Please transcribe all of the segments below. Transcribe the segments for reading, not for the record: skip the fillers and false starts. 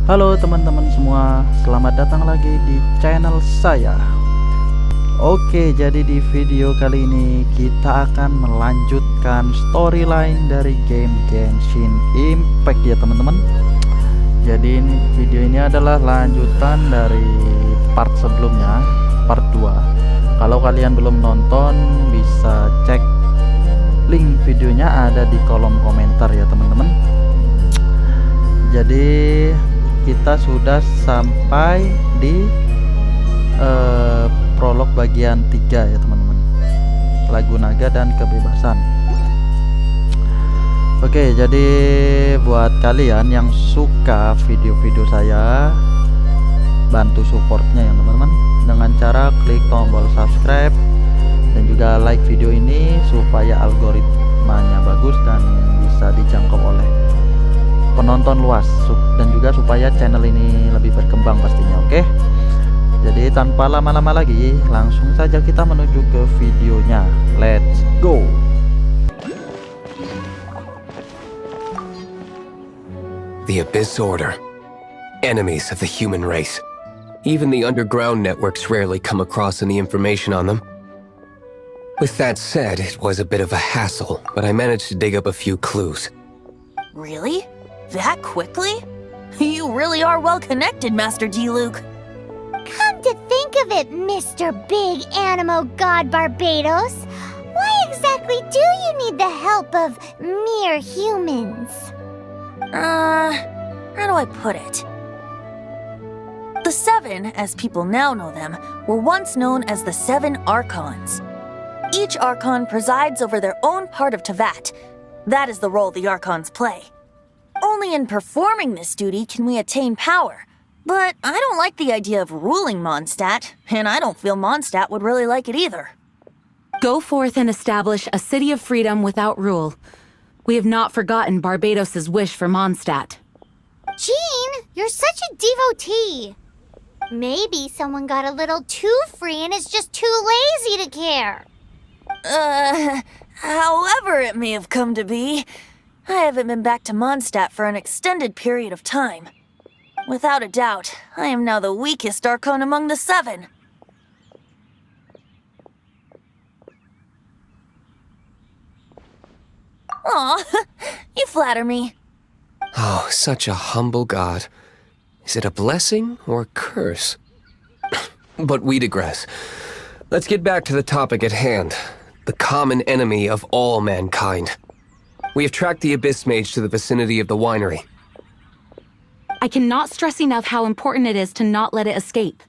Halo teman-teman semua, selamat datang lagi di channel saya. Oke, jadi di video kali ini kita akan melanjutkan storyline dari game Genshin Impact ya teman-teman. Jadi video ini adalah lanjutan dari part sebelumnya, part 2. Kalau kalian belum nonton bisa cek link videonya ada di kolom komentar ya teman-teman. Jadi kita sudah sampai di prolog bagian 3 ya teman-teman, lagu naga dan kebebasan. Oke, jadi buat kalian yang suka video-video saya, bantu supportnya ya teman-teman dengan cara klik tombol subscribe dan juga like video ini supaya algoritmanya bagus dan bisa dijangkau oleh penonton luas, dan juga supaya channel ini lebih berkembang pastinya. Oke, jadi tanpa lama-lama lagi langsung saja kita menuju ke videonya. Let's go. The Abyss Order, enemies of the human race. Even the underground networks rarely come across any information on them. With that said, it was a bit of a hassle, but I managed to dig up a few clues. Really? That quickly? You really are well connected, Master D. Luke. Come to think of it, Mr. Big Anemo God Barbatos, why exactly do you need the help of mere humans? How do I put it? The Seven, as people now know them, were once known as the Seven Archons. Each Archon presides over their own part of Teyvat. That is the role the Archons play. Only in performing this duty can we attain power. But I don't like the idea of ruling Mondstadt, and I don't feel Mondstadt would really like it either. Go forth and establish a city of freedom without rule. We have not forgotten Barbatos' wish for Mondstadt. Jean, you're such a devotee. Maybe someone got a little too free and is just too lazy to care. However it may have come to be, I haven't been back to Mondstadt for an extended period of time. Without a doubt, I am now the weakest Archon among the Seven. Aw, you flatter me. Oh, such a humble god. Is it a blessing or a curse? But we digress. Let's get back to the topic at hand. The common enemy of all mankind. We have tracked the Abyss Mage to the vicinity of the winery. I cannot stress enough how important it is to not let it escape.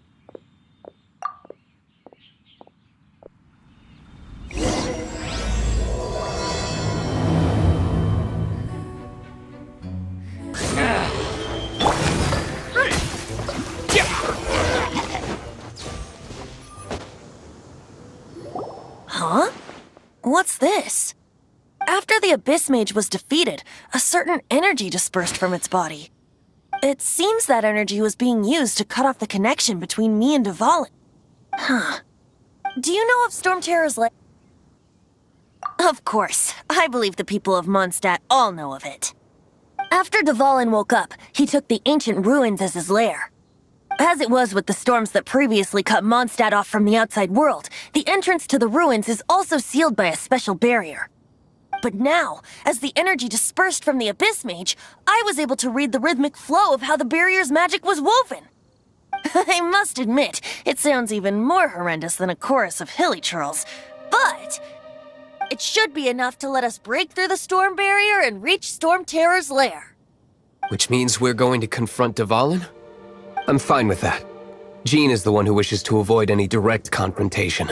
Huh? What's this? After the Abyss Mage was defeated, a certain energy dispersed from its body. It seems that energy was being used to cut off the connection between me and Dvalin. Huh. Do you know of Storm Terror's lair? Of course. I believe the people of Mondstadt all know of it. After Dvalin woke up, he took the ancient ruins as his lair. As it was with the storms that previously cut Mondstadt off from the outside world, the entrance to the ruins is also sealed by a special barrier. But now, as the energy dispersed from the Abyss Mage, I was able to read the rhythmic flow of how the barrier's magic was woven. I must admit, it sounds even more horrendous than a chorus of hilly churls, but it should be enough to let us break through the storm barrier and reach Storm Terror's lair. Which means we're going to confront Dvalin? I'm fine with that. Jean is the one who wishes to avoid any direct confrontation.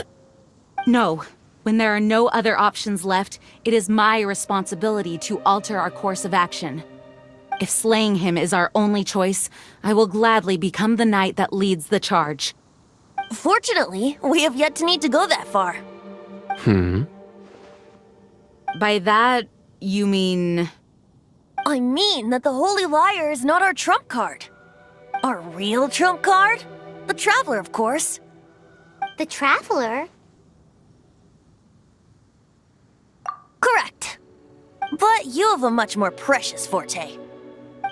No. When there are no other options left, it is my responsibility to alter our course of action. If slaying him is our only choice, I will gladly become the knight that leads the charge. Fortunately, we have yet to need to go that far. By that, you mean... I mean that the Holy Liar is not our trump card. Our real trump card? The Traveler, of course. The Traveler? Correct. But you have a much more precious forte.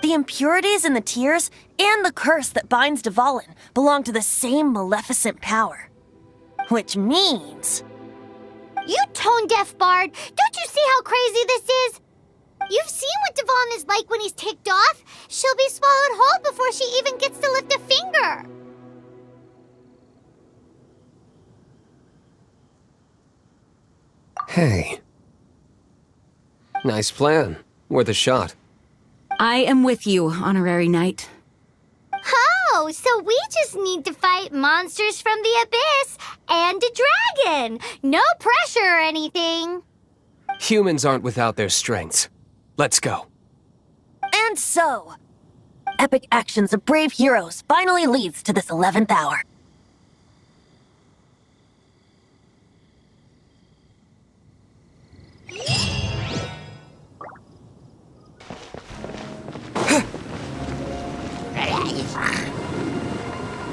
The impurities in the tears and the curse that binds Dvalin belong to the same maleficent power. Which means... You tone-deaf bard! Don't you see how crazy this is? You've seen what Dvalin is like when he's ticked off. She'll be swallowed whole before she even gets to lift a finger. Hey. Nice plan. Worth a shot. I am with you, Honorary Knight. Oh, so we just need to fight monsters from the abyss and a dragon. No pressure or anything. Humans aren't without their strengths. Let's go. And so, epic actions of brave heroes finally leads to this 11th hour.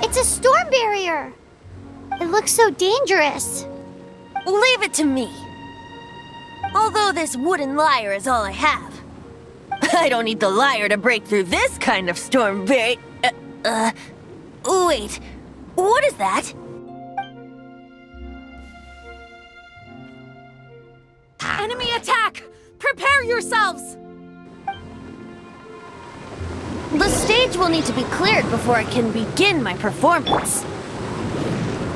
It's a storm barrier. It looks so dangerous. Leave it to me. Although this wooden lyre is all I have. I don't need the lyre to break through this kind of storm barrier. Wait. What is that? Enemy attack! Prepare yourselves! The stage will need to be cleared before I can begin my performance.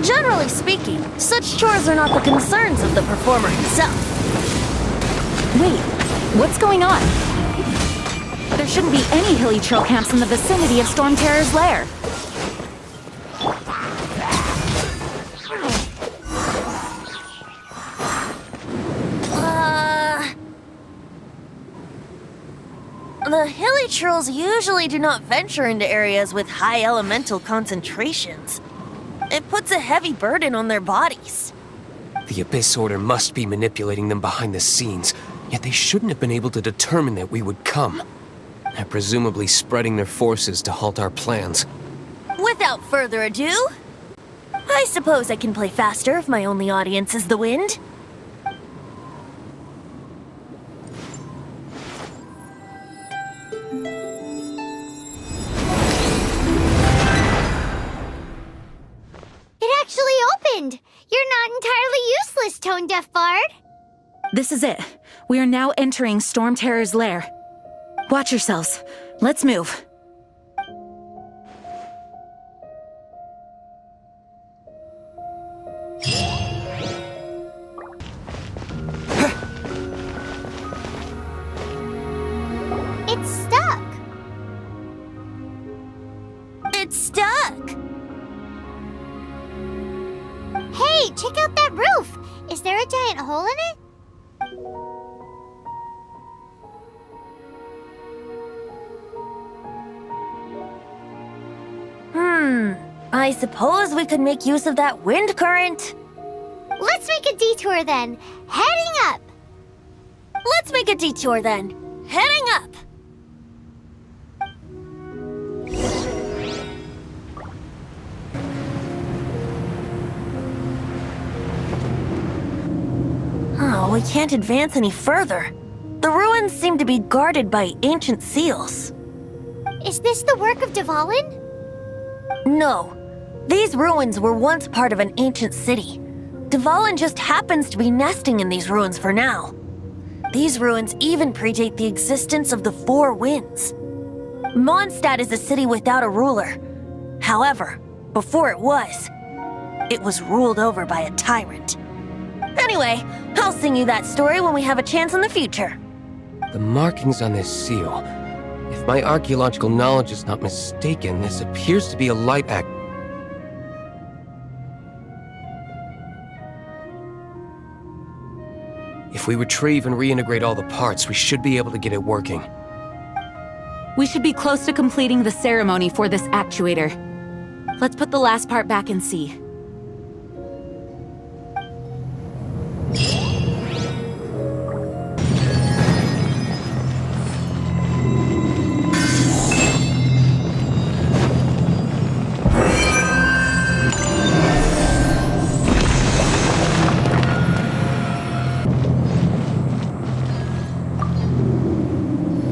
Generally speaking, such chores are not the concerns of the performer himself. Wait, what's going on? There shouldn't be any hilly trail camps in the vicinity of Storm Terror's lair. The hilly trolls usually do not venture into areas with high elemental concentrations. It puts a heavy burden on their bodies. The Abyss Order must be manipulating them behind the scenes, yet they shouldn't have been able to determine that we would come. They're presumably spreading their forces to halt our plans. Without further ado, I suppose I can play faster if my only audience is the wind. It actually opened. You're not entirely useless, tone-deaf bard. This is it. We are now entering Storm Terror's lair. Watch yourselves. Let's move. It's stuck. It's stuck! Hey, check out that roof. Is there a giant hole in it? I suppose we could make use of that wind current. Let's make a detour then. Heading up. Let's make a detour then. Heading up! Oh, we can't advance any further. The ruins seem to be guarded by ancient seals. Is this the work of Dvalin? No. These ruins were once part of an ancient city. Dvalin just happens to be nesting in these ruins for now. These ruins even predate the existence of the Four Winds. Mondstadt is a city without a ruler. However, before it was ruled over by a tyrant. Anyway, I'll sing you that story when we have a chance in the future. The markings on this seal. If my archaeological knowledge is not mistaken, this appears to be a light act. If we retrieve and reintegrate all the parts, we should be able to get it working. We should be close to completing the ceremony for this actuator. Let's put the last part back and see.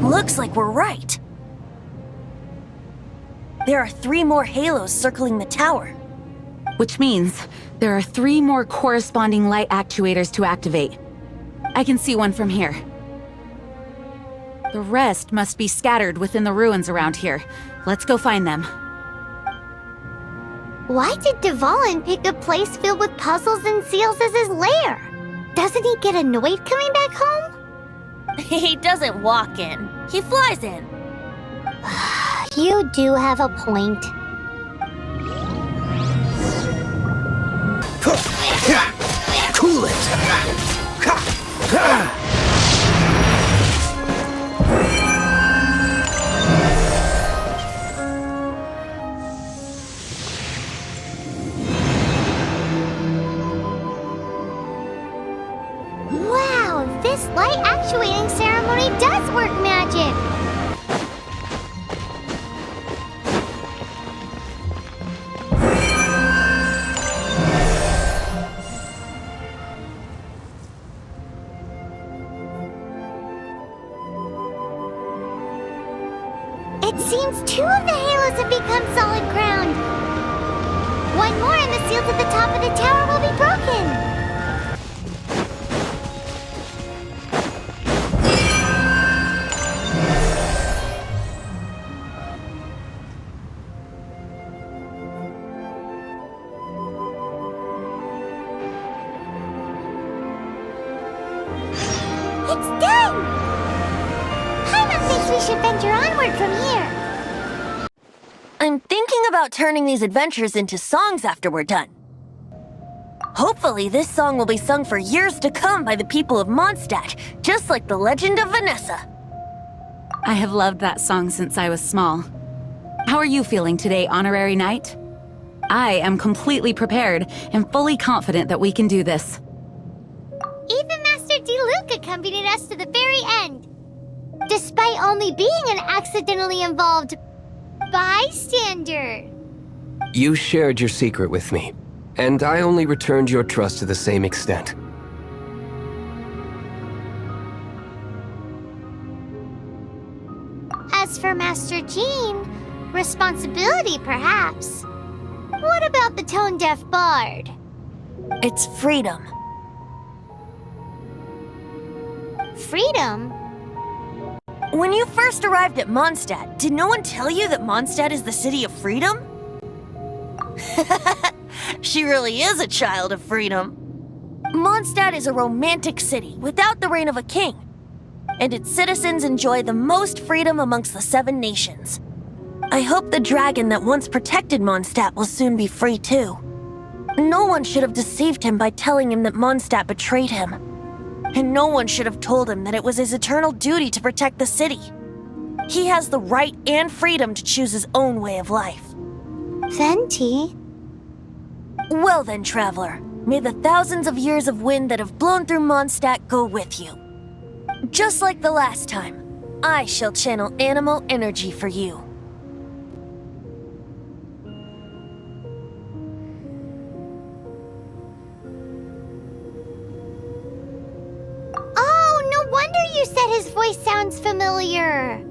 Looks like we're right. There are 3 more halos circling the tower. Which means there are 3 more corresponding light actuators to activate. I can see one from here. The rest must be scattered within the ruins around here. Let's go find them. Why did Dvalin pick a place filled with puzzles and seals as his lair? Doesn't he get annoyed coming back home? He doesn't walk in. He flies in. You do have a point. Cool it! Wow, this light actuating ceremony does work magic! It seems 2 of the halos have become solid ground. 1 more and the seals at the top of the tower will be broken. It's done! Paimon thinks we should venture onward from here. I'm thinking about turning these adventures into songs after we're done. Hopefully, this song will be sung for years to come by the people of Mondstadt, just like the legend of Vanessa. I have loved that song since I was small. How are you feeling today, Honorary Knight? I am completely prepared and fully confident that we can do this. Even Master D-Luke accompanied us to the very end, despite only being an accidentally involved bystander. You shared your secret with me, and I only returned your trust to the same extent. As for Master Jean, responsibility perhaps. What about the tone-deaf bard? It's freedom. Freedom? When you first arrived at Mondstadt, did no one tell you that Mondstadt is the city of freedom? She really is a child of freedom. Mondstadt is a romantic city without the reign of a king, and its citizens enjoy the most freedom amongst the 7 nations. I hope the dragon that once protected Mondstadt will soon be free too. No one should have deceived him by telling him that Mondstadt betrayed him. And no one should have told him that it was his eternal duty to protect the city. He has the right and freedom to choose his own way of life. Venti? Well then, traveler, may the thousands of years of wind that have blown through Mondstadt go with you. Just like the last time, I shall channel Anemo energy for you. Oh, no wonder you said his voice sounds familiar.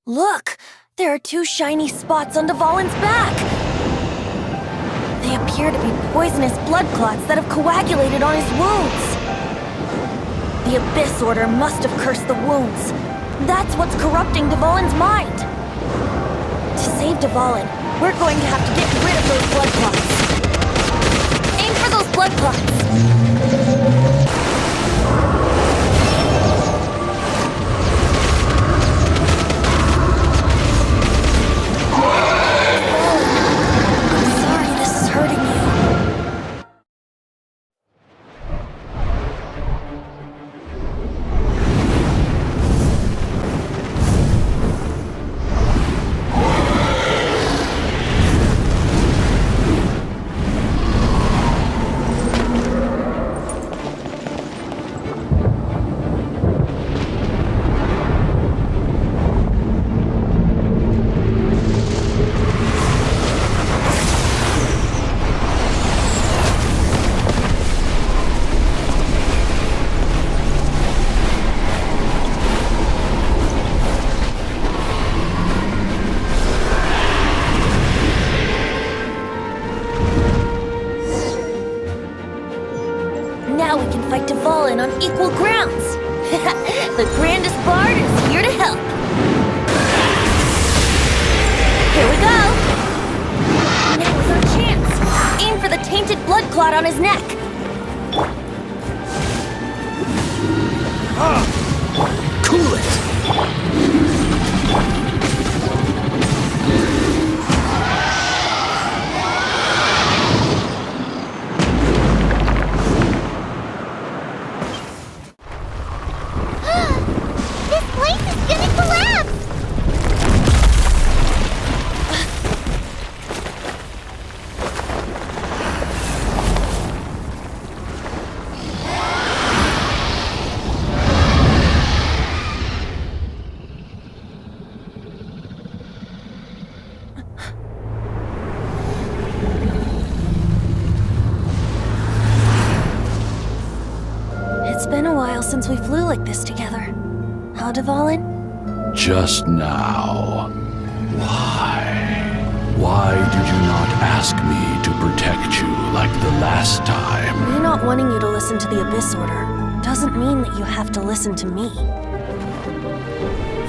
Look! There are 2 shiny spots on Dvalin's back! They appear to be poisonous blood clots that have coagulated on his wounds. The Abyss Order must have cursed the wounds. That's what's corrupting Dvalin's mind. To save Dvalin, we're going to have to get rid of those blood clots. Aim for those blood clots! Dvalin on equal grounds. The grandest bard is here to help. Here we go. Now is our chance. Aim for the tainted blood clot on his neck. Cool it! This place is gonna collapse! It's been a while since we flew like this together. Huh, Dvalin? Just now. Why? Why did you not ask me to protect you like the last time? Me not wanting you to listen to the Abyss Order doesn't mean that you have to listen to me.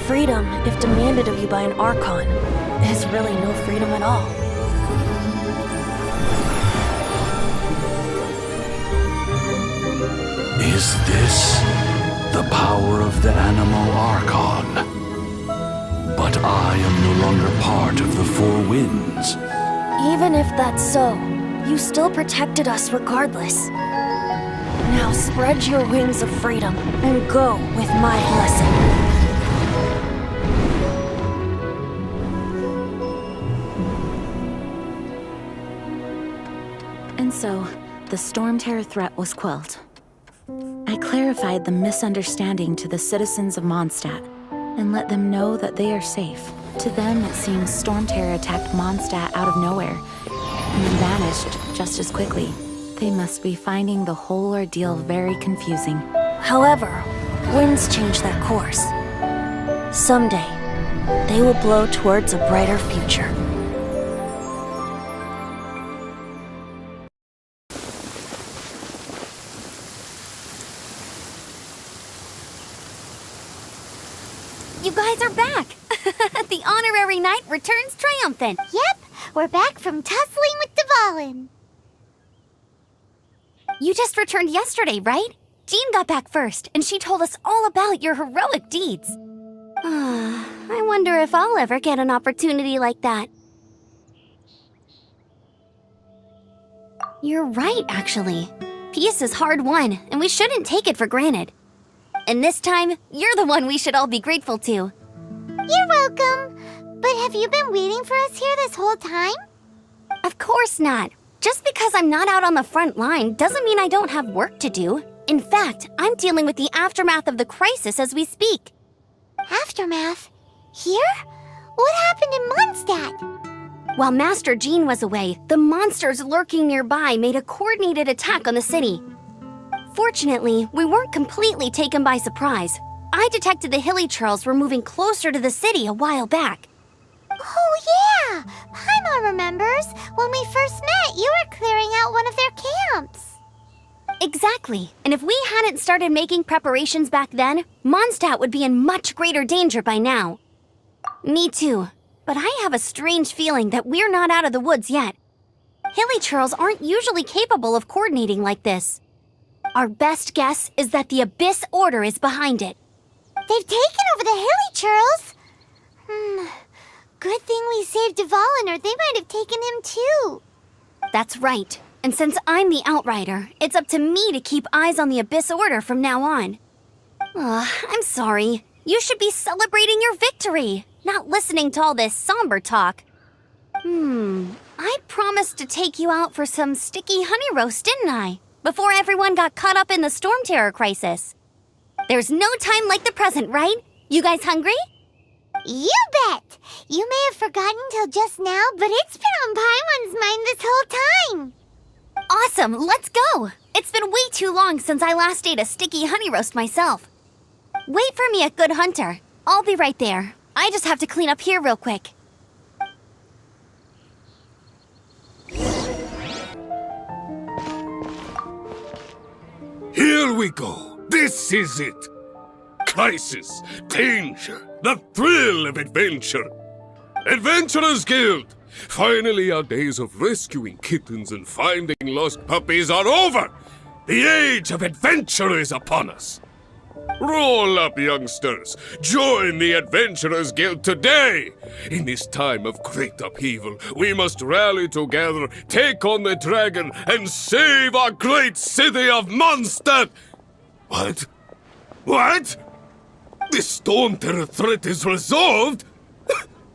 Freedom, if demanded of you by an Archon, is really no freedom at all. Is this the power of the Anemo Archon? But I am no longer part of the Four Winds. Even if that's so, you still protected us regardless. Now spread your wings of freedom and go with my blessing. And so, the Storm Terror threat was quelled. I clarified the misunderstanding to the citizens of Mondstadt and let them know that they are safe. To them, it seems Storm Terror attacked Mondstadt out of nowhere and then vanished just as quickly. They must be finding the whole ordeal very confusing. However, winds change their course. Someday, they will blow towards a brighter future. You guys are back! The honorary knight returns triumphant. Yep, we're back from tussling with Dvalin. You just returned yesterday, right? Jean got back first, and she told us all about your heroic deeds. I wonder if I'll ever get an opportunity like that. You're right, actually. Peace is hard won, and we shouldn't take it for granted. And this time, you're the one we should all be grateful to. You're welcome. But have you been waiting for us here this whole time? Of course not. Just because I'm not out on the front line doesn't mean I don't have work to do. In fact, I'm dealing with the aftermath of the crisis as we speak. Aftermath? Here? What happened in Mondstadt? While Master Jean was away, the monsters lurking nearby made a coordinated attack on the city. Fortunately, we weren't completely taken by surprise. I detected the Hilly Churls were moving closer to the city a while back. Oh yeah! Paimon remembers. When we first met, you were clearing out one of their camps. Exactly. And if we hadn't started making preparations back then, Mondstadt would be in much greater danger by now. Me too. But I have a strange feeling that we're not out of the woods yet. Hilly Churls aren't usually capable of coordinating like this. Our best guess is that the Abyss Order is behind it. They've taken over the Hilly Churls. Good thing we saved Dvalin, or they might have taken him too. That's right. And since I'm the Outrider, it's up to me to keep eyes on the Abyss Order from now on. I'm sorry. You should be celebrating your victory, not listening to all this somber talk. I promised to take you out for some sticky honey roast, didn't I? Before everyone got caught up in the Storm Terror crisis. There's no time like the present, right? You guys hungry? You bet! You may have forgotten till just now, but it's been on Paimon's mind this whole time. Awesome, let's go! It's been way too long since I last ate a sticky honey roast myself. Wait for me at Good Hunter. I'll be right there. I just have to clean up here real quick. Here we go. This is it. Crisis, danger, the thrill of adventure. Adventurers Guild! Finally, our days of rescuing kittens and finding lost puppies are over! The age of adventure is upon us! Roll up, youngsters! Join the Adventurers Guild today! In this time of great upheaval, we must rally together, take on the dragon, and save our great city of Mondstadt! What? What? The Storm Terror threat is resolved?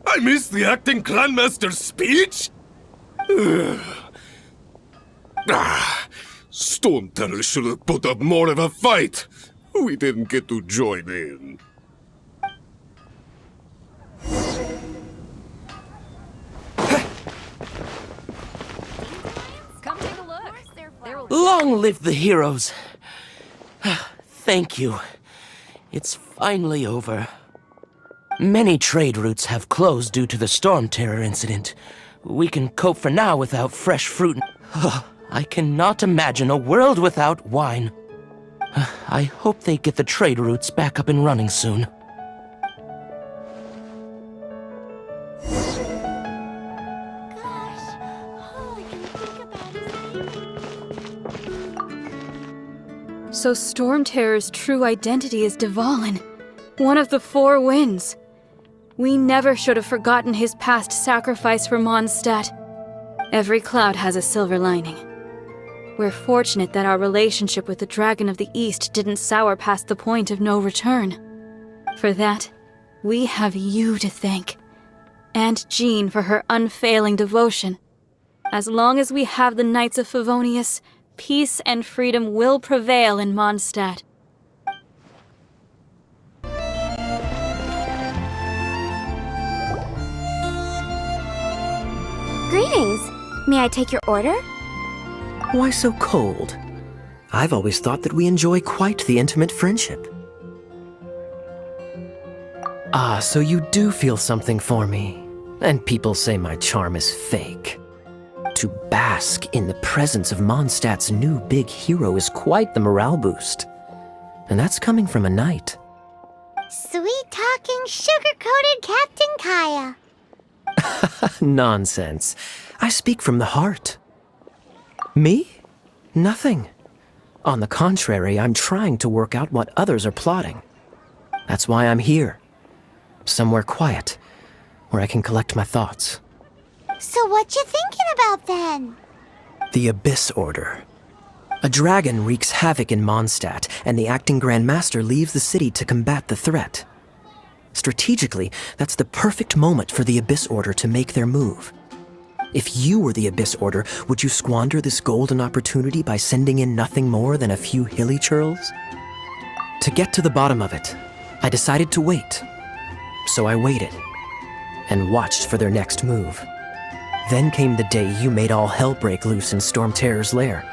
I missed the acting clanmaster's speech? Storm Terror should have put up more of a fight. We didn't get to join in. Come take a look. Long live the heroes. Thank you. It's finally over. Many trade routes have closed due to the Storm Terror incident. We can cope for now without fresh fruit. I cannot imagine a world without wine. I hope they get the trade routes back up and running soon. So Storm Terror's true identity is Dvalin, one of the Four Winds. We never should have forgotten his past sacrifice for Mondstadt. Every cloud has a silver lining. We're fortunate that our relationship with the Dragon of the East didn't sour past the point of no return. For that, we have you to thank. And Jean for her unfailing devotion. As long as we have the Knights of Favonius, peace and freedom will prevail in Mondstadt. Greetings. May I take your order? Why so cold? I've always thought that we enjoy quite the intimate friendship. Ah, so you do feel something for me. And people say my charm is fake. To bask in the presence of Mondstadt's new big hero is quite the morale boost. And that's coming from a knight. Sweet-talking, sugar-coated Captain Kaya. Nonsense. I speak from the heart. Me? Nothing. On the contrary, I'm trying to work out what others are plotting. That's why I'm here. Somewhere quiet, where I can collect my thoughts. So what you thinking about then? The Abyss Order. A dragon wreaks havoc in Mondstadt, and the acting Grand Master leaves the city to combat the threat. Strategically, that's the perfect moment for the Abyss Order to make their move. If you were the Abyss Order, would you squander this golden opportunity by sending in nothing more than a few hilly churls? To get to the bottom of it, I decided to wait. So I waited, and watched for their next move. Then came the day you made all hell break loose in Storm Terror's lair.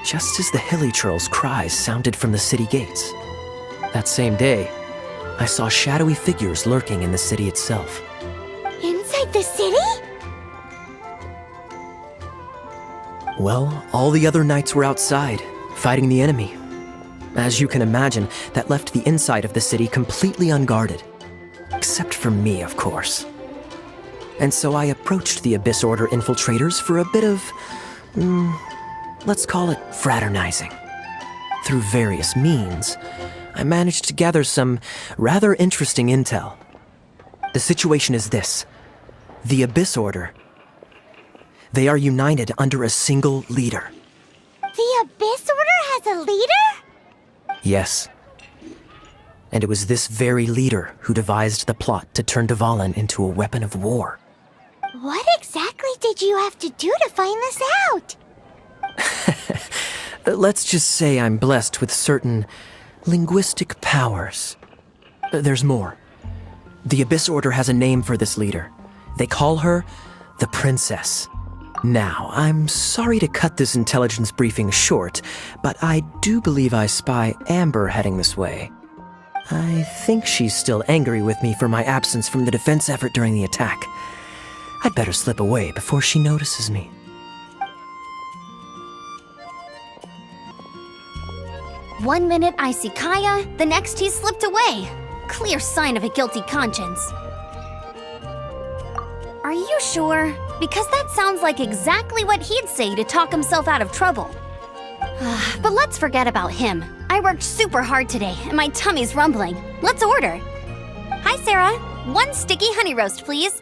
Just as the hilly churls' cries sounded from the city gates. That same day, I saw shadowy figures lurking in the city itself. Inside the city? Well, all the other knights were outside, fighting the enemy. As you can imagine, that left the inside of the city completely unguarded. Except for me, of course. And so I approached the Abyss Order infiltrators for a bit of, let's call it fraternizing. Through various means, I managed to gather some rather interesting intel. The situation is this. The Abyss Order, they are united under a single leader. The Abyss Order has a leader? Yes. And it was this very leader who devised the plot to turn Dvalin into a weapon of war. What exactly did you have to do to find this out? Let's just say I'm blessed with certain linguistic powers. There's more. The Abyss Order has a name for this leader. They call her the Princess. Now, I'm sorry to cut this intelligence briefing short, but I do believe I spy Amber heading this way. I think she's still angry with me for my absence from the defense effort during the attack. I'd better slip away before she notices me. 1 minute I see Kaya, the next he's slipped away. Clear sign of a guilty conscience. Are you sure? Because that sounds like exactly what he'd say to talk himself out of trouble. But let's forget about him. I worked super hard today, and my tummy's rumbling. Let's order. Hi, Sarah. 1 sticky honey roast, please.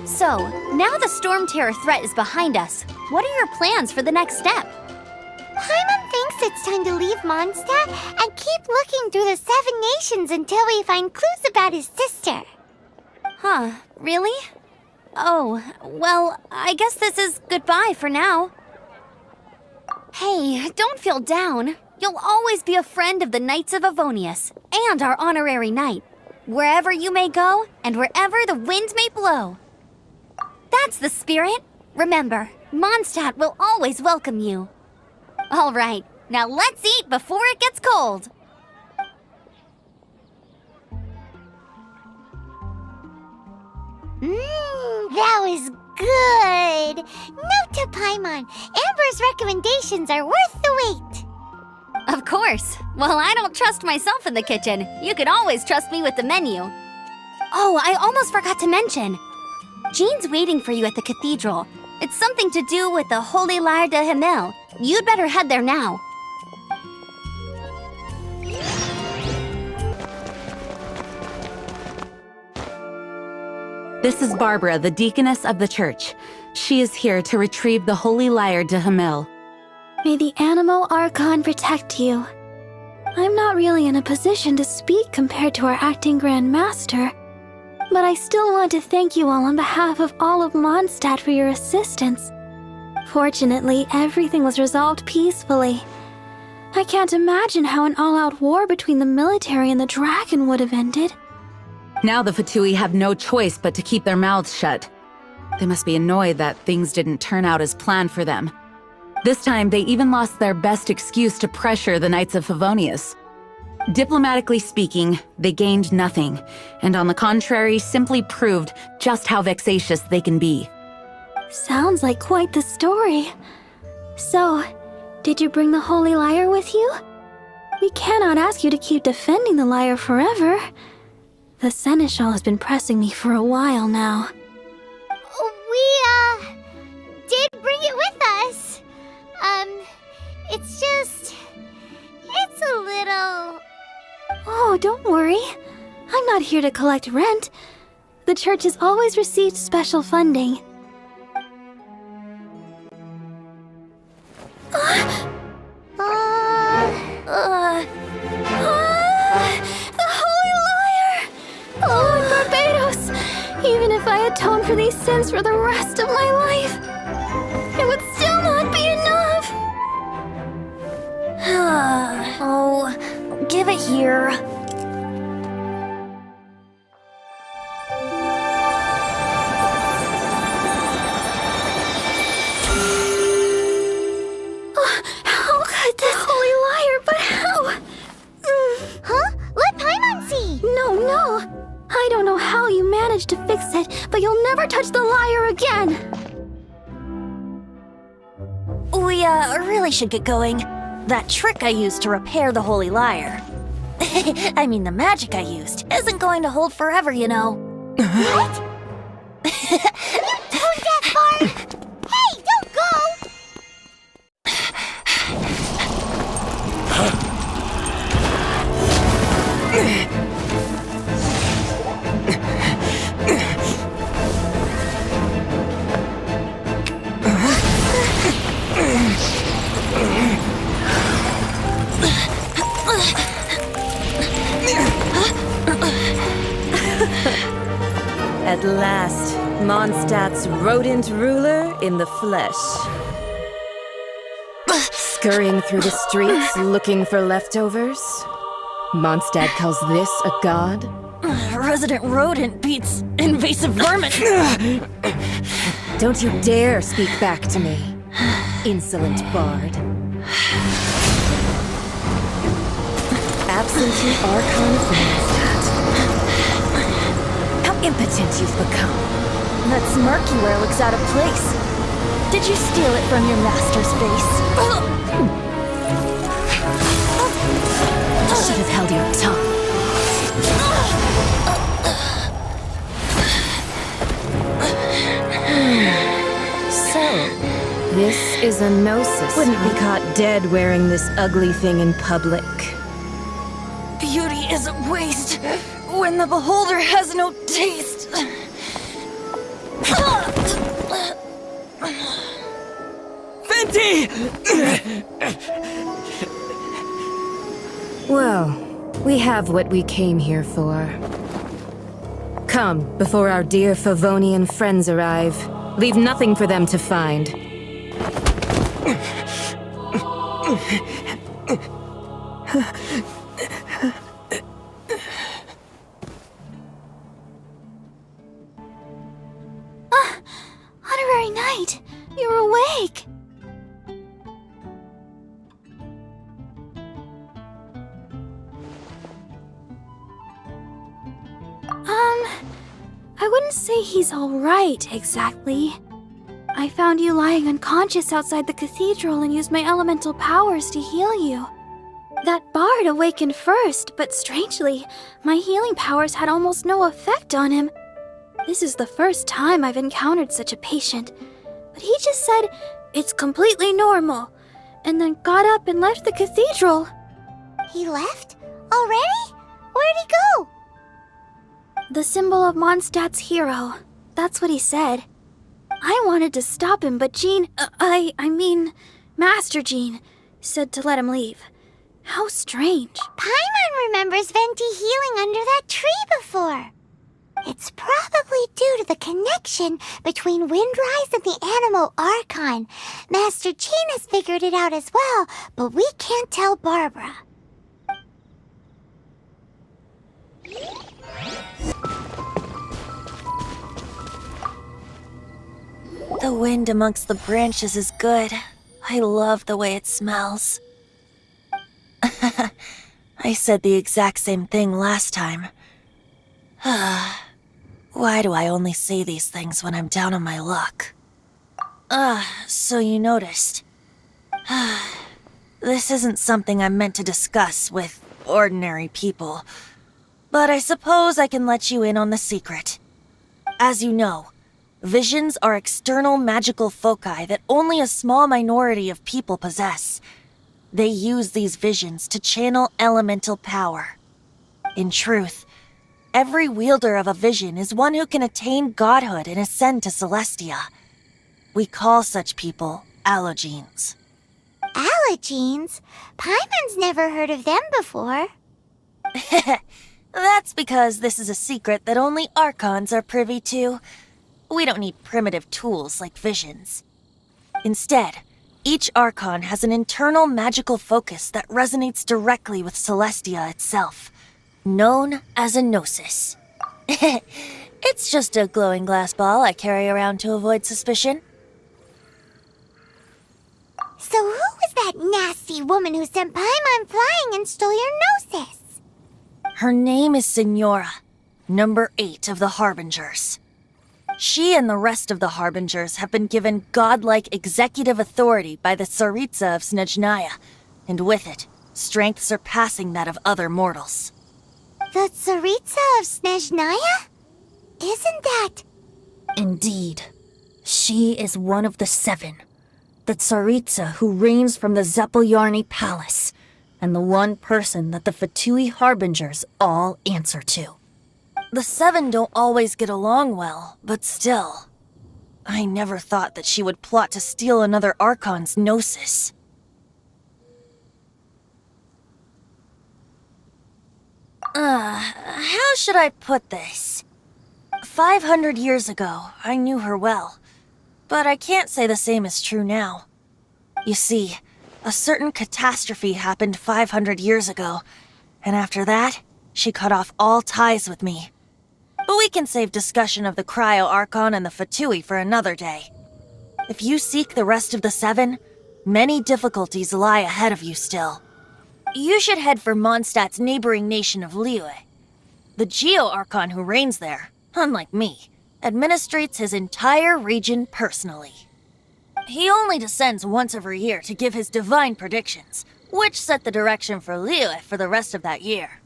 So, now the Storm Terror threat is behind us. What are your plans for the next step? Paimon thinks it's time to leave Mondstadt and keep looking through the 7 nations until we find clues about his sister. Huh, really? Oh, well, I guess this is goodbye for now. Hey, don't feel down. You'll always be a friend of the Knights of Avonius and our honorary knight. Wherever you may go and wherever the wind may blow. That's the spirit. Remember, Mondstadt will always welcome you. All right, now let's eat before it gets cold. That was good. Note to Paimon, Amber's recommendations are worth the wait. Of course. Well, I don't trust myself in the kitchen. You can always trust me with the menu. Oh, I almost forgot to mention. Jean's waiting for you at the cathedral. It's something to do with the Holy Lyre de Himmel. You'd better head there now. This is Barbara, the deaconess of the church. She is here to retrieve the Holy Lyre de Himmel. May the Anemo Archon protect you. I'm not really in a position to speak compared to our acting Grand Master, but I still want to thank you all on behalf of all of Mondstadt for your assistance. Fortunately, everything was resolved peacefully. I can't imagine how an all-out war between the military and the dragon would have ended. Now the Fatui have no choice but to keep their mouths shut. They must be annoyed that things didn't turn out as planned for them. This time, they even lost their best excuse to pressure the Knights of Favonius. Diplomatically speaking, they gained nothing, and on the contrary, simply proved just how vexatious they can be. Sounds like quite the story. So, did you bring the Holy Lyre with you? We cannot ask you to keep defending the lyre forever. The Seneschal has been pressing me for a while now. We, did bring it with us. It's a little... Oh, don't worry. I'm not here to collect rent. The church has always received special funding. The Holy Lyre! Lord Barbatos! Even if I atone for these sins for the rest of my life, it would still not be enough! Oh, give it here. How could this Holy Lyre, but how? Huh? Let Paimon see! No. I don't know how you managed to fix it, but you'll never touch the lyre again! We, really should get going. That trick I used to repair the Holy Lyre. I mean, the magic I used isn't going to hold forever, you know. What? You told that Bard! Hey, don't go! At last, Mondstadt's rodent ruler in the flesh. Scurrying through the streets looking for leftovers? Mondstadt calls this a god? Resident rodent beats invasive vermin. Don't you dare speak back to me, insolent bard. absentee Archon of Mondstadt. How impotent you've become. That smirk you wear looks out of place. Did you steal it from your master's face? You should have held your tongue. So, this is a gnosis. Wouldn't be caught dead wearing this ugly thing in public. Beauty is a waste when the beholder has no taste. Venti! Well, we have what we came here for. Come, before our dear Favonian friends arrive. Leave nothing for them to find. Honorary Knight, you're awake. I wouldn't say he's all right, exactly. I found you lying unconscious outside the cathedral and used my elemental powers to heal you. That bard awakened first, but strangely, my healing powers had almost no effect on him. This is the first time I've encountered such a patient, but he just said, "It's completely normal," and then got up and left the cathedral. He left? Already? Where'd he go? The symbol of Mondstadt's hero. That's what he said. I wanted to stop him, but Master Jean, said to let him leave. How strange. Paimon remembers Venti healing under that tree before. It's probably due to the connection between Windrise and the Anemo Archon. Master Jean has figured it out as well, but we can't tell Barbara. The wind amongst the branches is good. I love the way it smells. I said the exact same thing last time. Why do I only say these things when I'm down on my luck? So you noticed. This isn't something I'm meant to discuss with ordinary people, but I suppose I can let you in on the secret. As you know, visions are external magical foci that only a small minority of people possess. They use these visions to channel elemental power. In truth, every wielder of a vision is one who can attain godhood and ascend to Celestia. We call such people allogenes. Allogenes? Paimon's never heard of them before. That's because this is a secret that only Archons are privy to. We don't need primitive tools like visions. Instead, each Archon has an internal magical focus that resonates directly with Celestia itself, known as a gnosis. It's just a glowing glass ball I carry around to avoid suspicion. So who was that nasty woman who sent Paimon flying and stole your gnosis? Her name is Signora, number 8 of the Harbingers. She and the rest of the Harbingers have been given godlike executive authority by the Tsaritsa of Snezhnaya, and with it, strength surpassing that of other mortals. The Tsaritsa of Snezhnaya? Isn't that... Indeed. She is one of the 7. The Tsaritsa who reigns from the Zepelyarny Palace, and the one person that the Fatui Harbingers all answer to. The 7 don't always get along well, but still. I never thought that she would plot to steal another Archon's gnosis. How should I put this? 500 years ago, I knew her well, but I can't say the same is true now. You see, a certain catastrophe happened 500 years ago, and after that, she cut off all ties with me. But we can save discussion of the Cryo Archon and the Fatui for another day. If you seek the rest of the 7, many difficulties lie ahead of you still. You should head for Mondstadt's neighboring nation of Liyue. The Geo-Archon who reigns there, unlike me, administrates his entire region personally. He only descends once every year to give his divine predictions, which set the direction for Liyue for the rest of that year.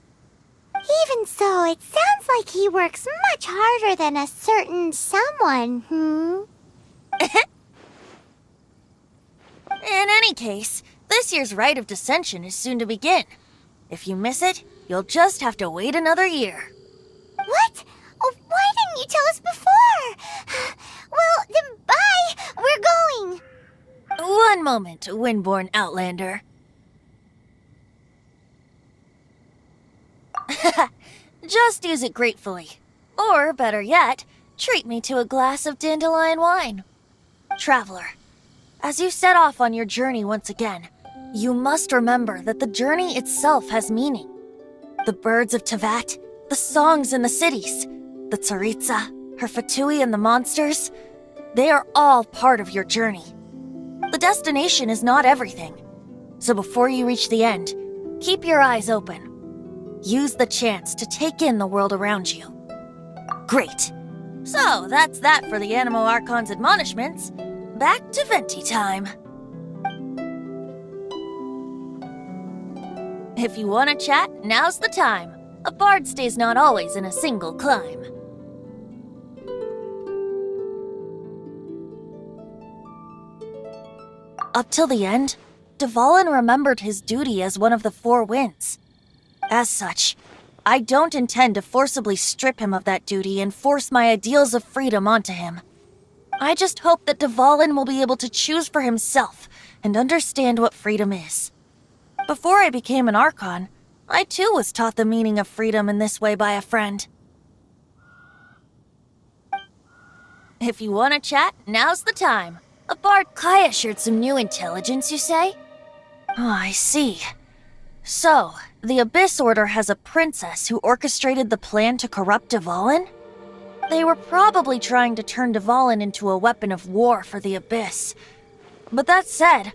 Even so, it sounds like he works much harder than a certain someone, In any case, this year's Rite of Descension is soon to begin. If you miss it, you'll just have to wait another year. What? Oh, why didn't you tell us before? Well, then bye! We're going! One moment, Windborn Outlander. Just use it gratefully. Or, better yet, treat me to a glass of dandelion wine. Traveler, as you set off on your journey once again, you must remember that the journey itself has meaning. The birds of Tevat, the songs in the cities, the Tsaritsa, her Fatui and the monsters, they are all part of your journey. The destination is not everything. So before you reach the end, keep your eyes open. Use the chance to take in the world around you. Great. So that's that for the Anemo Archon's admonishments. Back to Venti time. If you want to chat, now's the time. A bard stays not always in a single clime. Up till the end, Dvalin remembered his duty as one of the Four Winds. As such, I don't intend to forcibly strip him of that duty and force my ideals of freedom onto him. I just hope that Dvalin will be able to choose for himself and understand what freedom is. Before I became an Archon, I too was taught the meaning of freedom in this way by a friend. If you want to chat, now's the time. A bard Kaya shared some new intelligence, you say? Oh, I see. So, the Abyss Order has a princess who orchestrated the plan to corrupt Dvalin? They were probably trying to turn Dvalin into a weapon of war for the Abyss. But that said,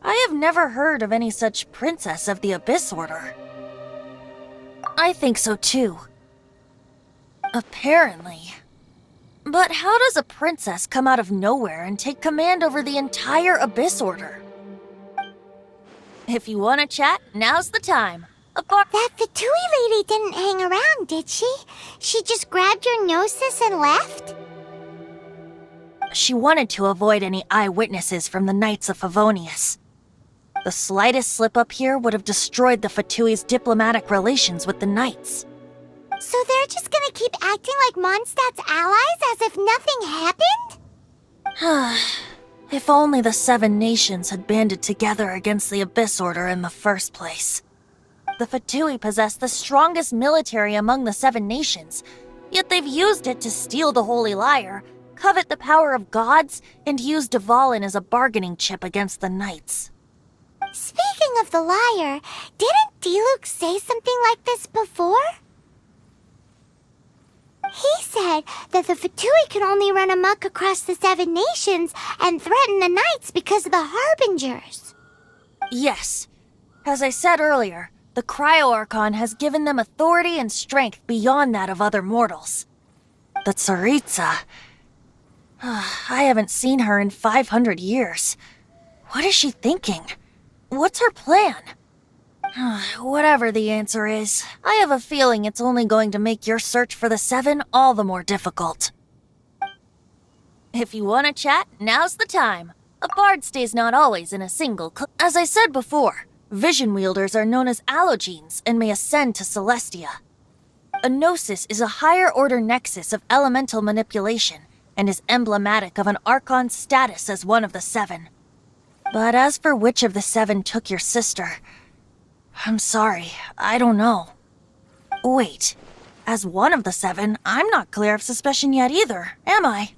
I have never heard of any such princess of the Abyss Order. I think so too. Apparently. But how does a princess come out of nowhere and take command over the entire Abyss Order? If you want to chat, now's the time. That Fatui lady didn't hang around, did she? She just grabbed your gnosis and left? She wanted to avoid any eyewitnesses from the Knights of Favonius. The slightest slip-up here would have destroyed the Fatui's diplomatic relations with the Knights. So they're just gonna keep acting like Mondstadt's allies as if nothing happened? If only the 7 nations had banded together against the Abyss Order in the first place. The Fatui possess the strongest military among the 7 nations, yet they've used it to steal the Holy Lyre, covet the power of gods, and use Dvalin as a bargaining chip against the Knights. Speaking of the lyre, didn't Diluc say something like this before? He said that the Fatui can only run amok across the 7 nations and threaten the Knights because of the Harbingers. Yes. As I said earlier, the Cryo-Archon has given them authority and strength beyond that of other mortals. The Tsaritsa... I haven't seen her in 500 years. What is she thinking? What's her plan? Whatever the answer is, I have a feeling it's only going to make your search for the 7 all the more difficult. If you want to chat, now's the time. A bard stays not always in a single As I said before, vision wielders are known as allogenes and may ascend to Celestia. A gnosis is a higher-order nexus of elemental manipulation and is emblematic of an Archon's status as one of the 7. But as for which of the 7 took your sister... I'm sorry, I don't know. Wait, as one of the 7, I'm not clear of suspicion yet either, am I?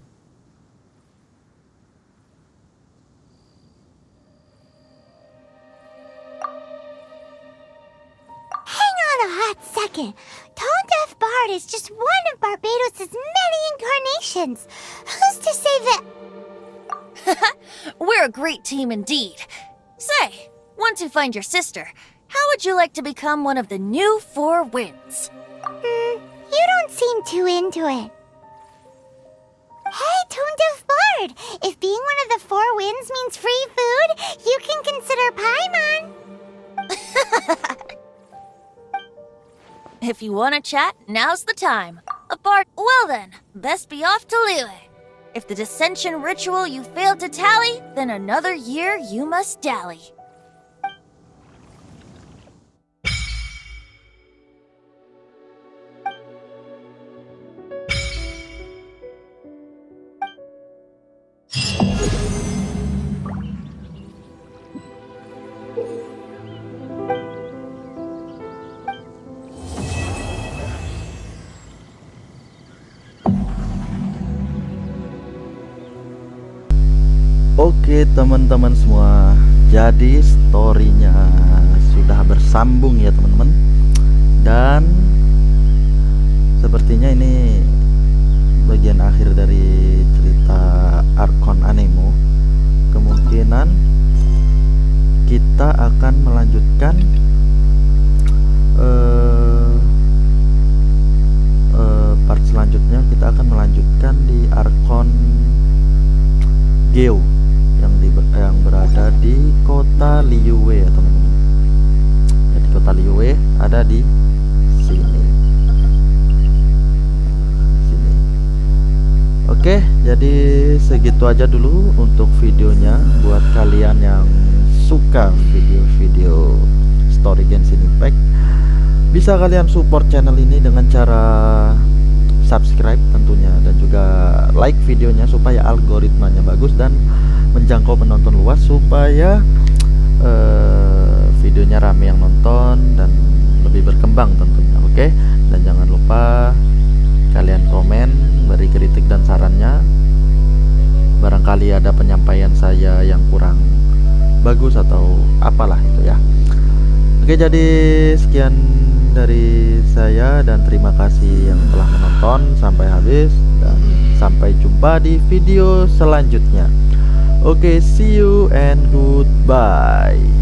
Hang on a hot second. Tone Deaf Bard is just one of Barbatos' many incarnations. Who's to say that... We're a great team indeed. Say, once you find your sister, How would you like to become one of the new 4 winds? You don't seem too into it. Hey, Tone Deaf Bard! If being one of the 4 winds means free food, you can consider Paimon. If you want to chat, now's the time. Well then, best be off to Liyue. If the dissension ritual you failed to tally, then another year you must dally. Oke teman-teman semua, jadi storynya sudah bersambung ya teman-teman. Dan sepertinya ini bagian akhir dari cerita Archon Anemo. Kemungkinan kita akan melanjutkan part selanjutnya. Kita akan melanjutkan di Archon Geo yang berada di kota Liyue ya teman-teman. Jadi kota Liyue ada di sini. Oke, jadi segitu aja dulu untuk videonya. Buat kalian yang suka video-video story Genshin Impact, bisa kalian support channel ini dengan cara subscribe tentunya, dan juga like videonya supaya algoritmanya bagus dan menjangkau penonton luas, supaya videonya rame yang nonton dan lebih berkembang tentunya. Oke, dan jangan lupa kalian komen, beri kritik dan sarannya. Barangkali ada penyampaian saya yang kurang bagus atau apalah itu ya. Oke, jadi sekian dari saya dan terima kasih yang telah menonton sampai habis, dan sampai jumpa di video selanjutnya. Oke, see you and goodbye.